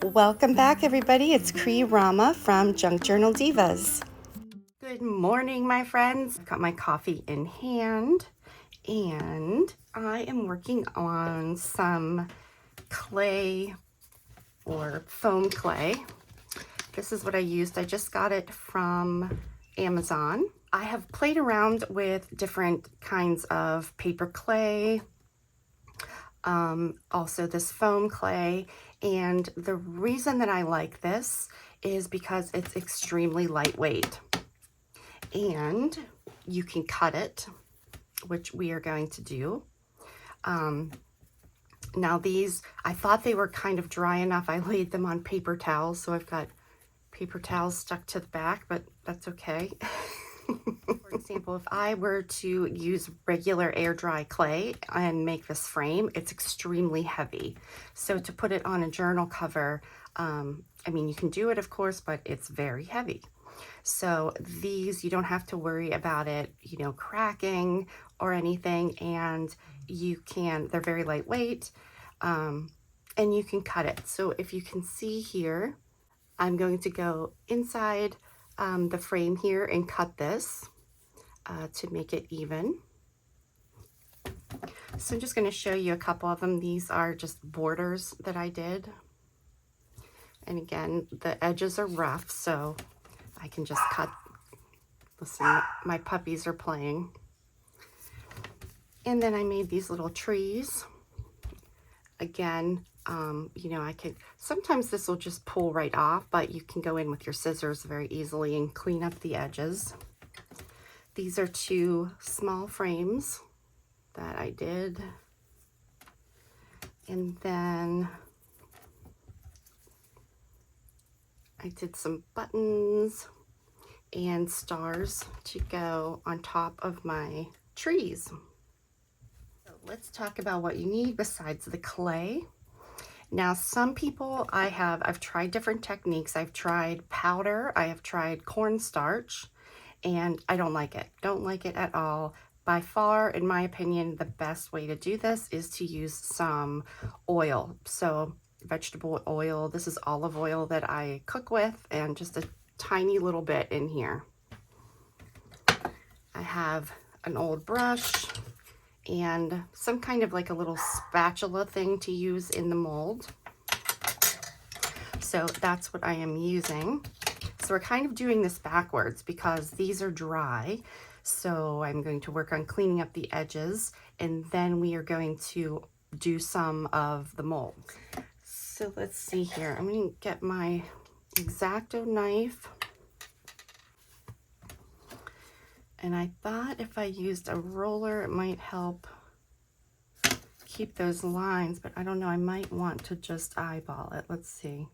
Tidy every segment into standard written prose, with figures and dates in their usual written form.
Welcome back, everybody. It's Rama from Junk Journal Divas. Good morning, my friends. I've got my coffee in hand, and I am working on some clay or foam clay. This is what I used. I just got it from Amazon. I have played around with different kinds of paper clay, also this foam clay, and the reason that I like this is because it's extremely lightweight and you can cut it, which we are going to do. Now these, I thought they were kind of dry enough. I laid them on paper towels, so I've got paper towels stuck to the back, but that's okay. For example, if I were to use regular air dry clay and make this frame, it's extremely heavy. So to put it on a journal cover, I mean, you can do it, of course, but it's very heavy. So these, you don't have to worry about it, you know, cracking or anything, and they're very lightweight, and you can cut it. So if you can see here, I'm going to go inside the frame here and cut this to make it even. So I'm just going to show you a couple of them. These are just borders that I did. And again, the edges are rough, so I can just cut. Listen, my puppies are playing. And then I made these little trees. Again, you know, sometimes this will just pull right off, but you can go in with your scissors very easily and clean up the edges. These are two small frames that I did. And then I did some buttons and stars to go on top of my trees. So let's talk about what you need besides the clay. Now, some people, I've tried different techniques. I've tried powder, I have tried cornstarch, and I don't like it. Don't like it at all. By far, in my opinion, the best way to do this is to use some oil. So vegetable oil, this is olive oil that I cook with, and just a tiny little bit in here. I have an old brush and some kind of like a little spatula thing to use in the mold. So that's what I am using. So we're kind of doing this backwards because these are dry. So I'm going to work on cleaning up the edges, and then we are going to do some of the mold. So let's see here. I'm going to get my X-Acto knife. And I thought if I used a roller, it might help keep those lines, but I don't know. I might want to just eyeball it. Let's see.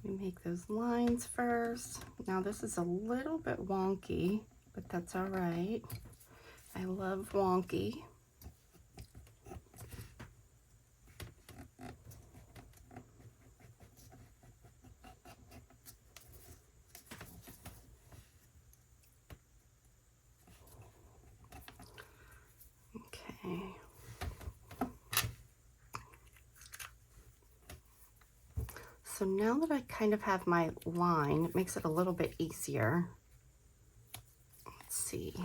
Make those lines first. Now this is a little bit wonky, but that's all right. I love wonky. Okay. So now that I kind of have my line, it makes it a little bit easier. Let's see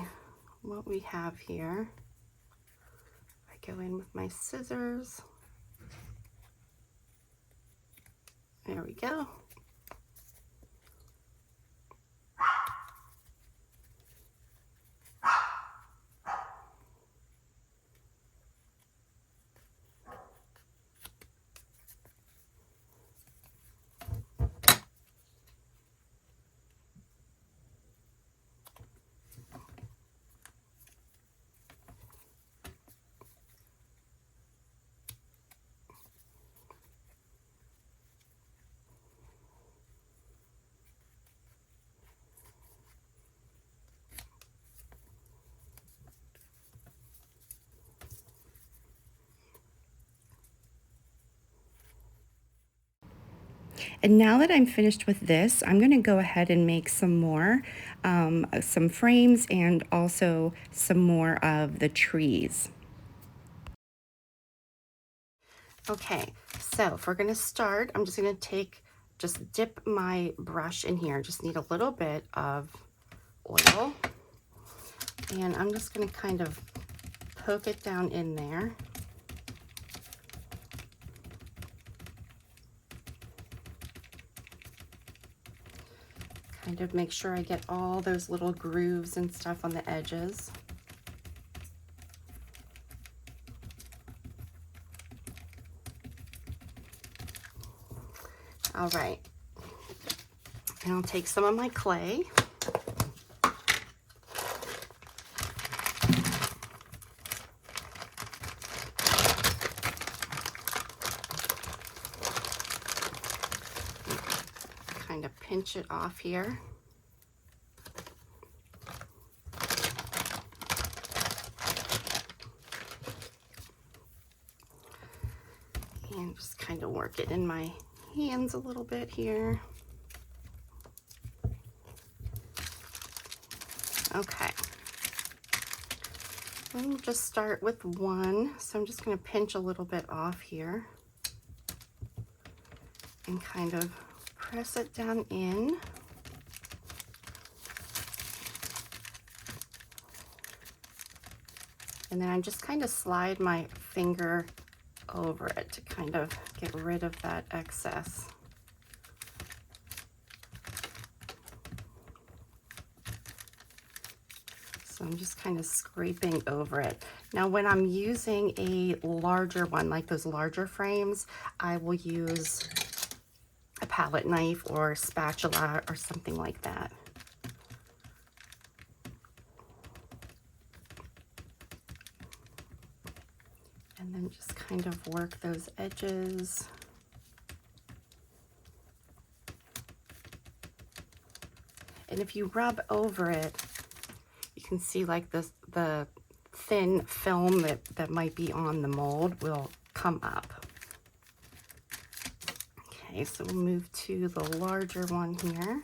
what we have here. I go in with my scissors. There we go. And now that I'm finished with this, I'm going to go ahead and make some more, some frames and also some more of the trees. Okay, so if we're going to start, I'm just going to just dip my brush in here. Just need a little bit of oil. And I'm just going to kind of poke it down in there. Kind of make sure I get all those little grooves and stuff on the edges. All right, and I'll take some of my clay. Kind of pinch it off here. And just kind of work it in my hands a little bit here. Okay. We'll just start with one. So I'm just going to pinch a little bit off here and kind of press it down in. And then I just kind of slide my finger over it to kind of get rid of that excess. So I'm just kind of scraping over it. Now when I'm using a larger one, like those larger frames, I will use a palette knife or spatula or something like that. And then just kind of work those edges. And if you rub over it, you can see like this, the thin film that might be on the mold will come up. Okay, so we'll move to the larger one here.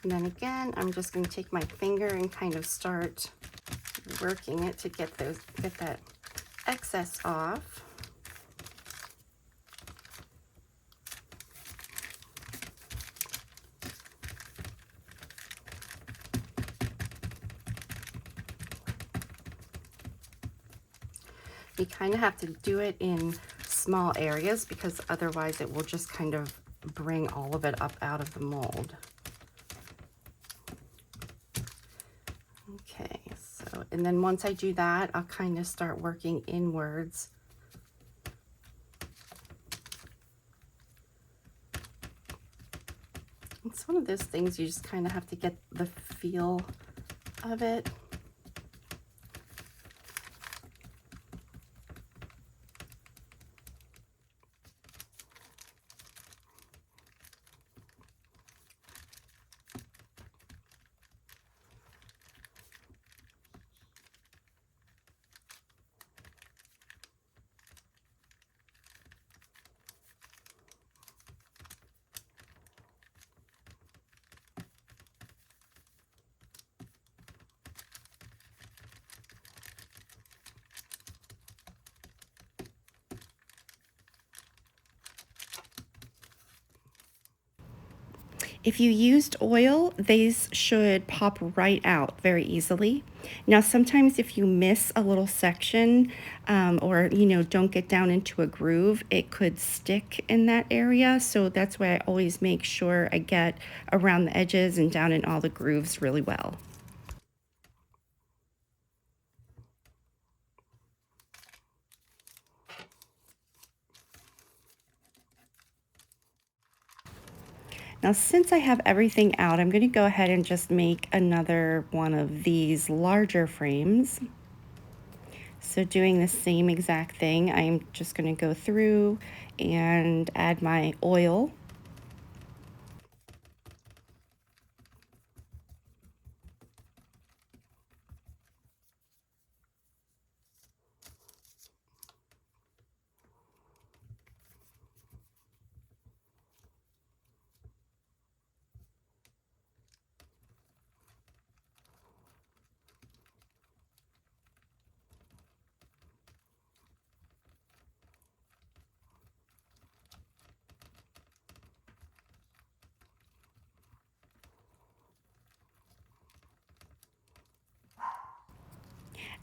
And then again, I'm just going to take my finger and kind of start working it to get that excess off. You kind of have to do it in small areas because otherwise it will just kind of bring all of it up out of the mold. Okay, so, and then once I do that, I'll kind of start working inwards. It's one of those things you just kind of have to get the feel of it. If you used oil, these should pop right out very easily. Now, sometimes if you miss a little section or, don't get down into a groove, it could stick in that area. So that's why I always make sure I get around the edges and down in all the grooves really well. Now, since I have everything out, I'm going to go ahead and just make another one of these larger frames. So doing the same exact thing, I'm just going to go through and add my oil.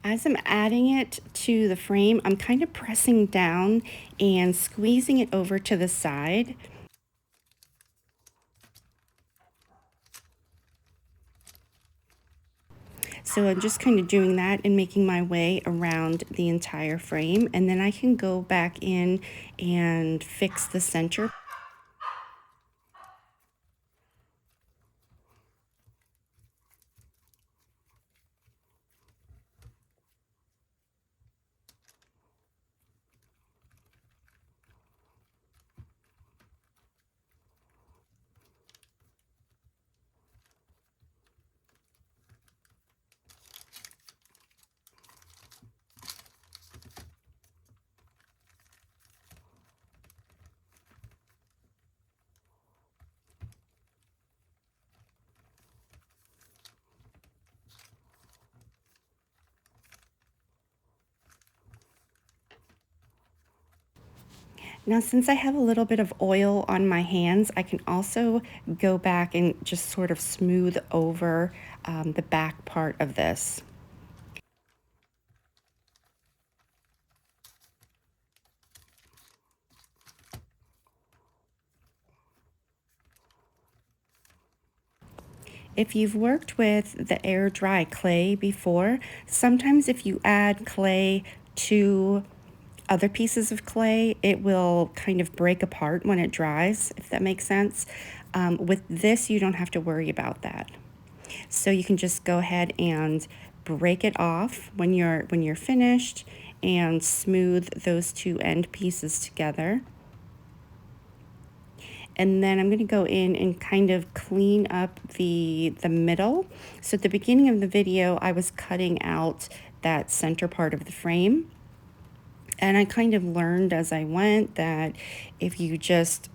As I'm adding it to the frame, I'm kind of pressing down and squeezing it over to the side. So I'm just kind of doing that and making my way around the entire frame, and then I can go back in and fix the center. Now, since I have a little bit of oil on my hands, I can also go back and just sort of smooth over the back part of this. If you've worked with the air dry clay before, sometimes if you add clay to other pieces of clay, it will kind of break apart when it dries, if that makes sense. With this, you don't have to worry about that. So you can just go ahead and break it off when you're finished and smooth those two end pieces together. And then I'm going to go in and kind of clean up the middle. So at the beginning of the video, I was cutting out that center part of the frame. And I kind of learned as I went that if you just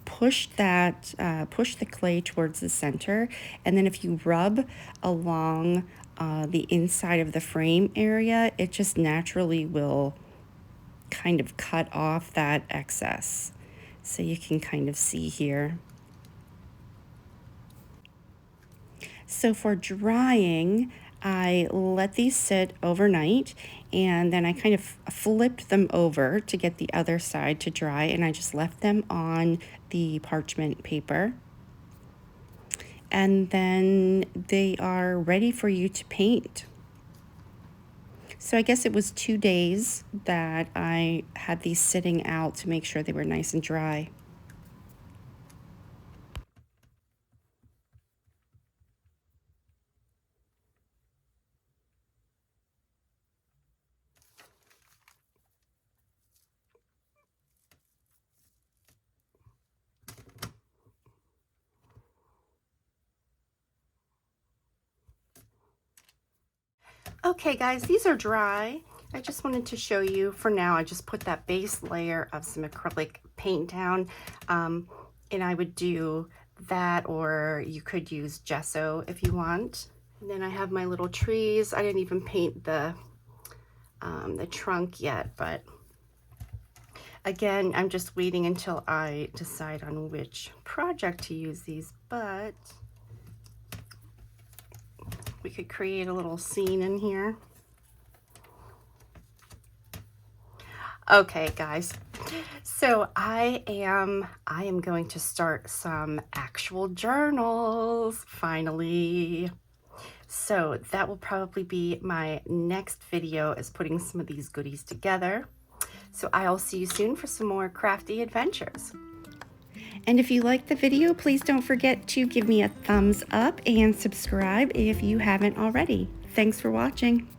push the clay towards the center, and then if you rub along the inside of the frame area, it just naturally will kind of cut off that excess. So you can kind of see here. So for drying, I let these sit overnight, and then I kind of flipped them over to get the other side to dry, and I just left them on the parchment paper. And then they are ready for you to paint. So I guess it was 2 days that I had these sitting out to make sure they were nice and dry. Okay guys, these are dry. I just wanted to show you, for now, I just put that base layer of some acrylic paint down, and I would do that, or you could use gesso if you want. And then I have my little trees. I didn't even paint the trunk yet, but again, I'm just waiting until I decide on which project to use these, but we could create a little scene in here. Okay, guys, so I am going to start some actual journals, finally. So that will probably be my next video, is putting some of these goodies together. So I'll see you soon for some more crafty adventures. And if you liked the video, please don't forget to give me a thumbs up and subscribe if you haven't already. Thanks for watching.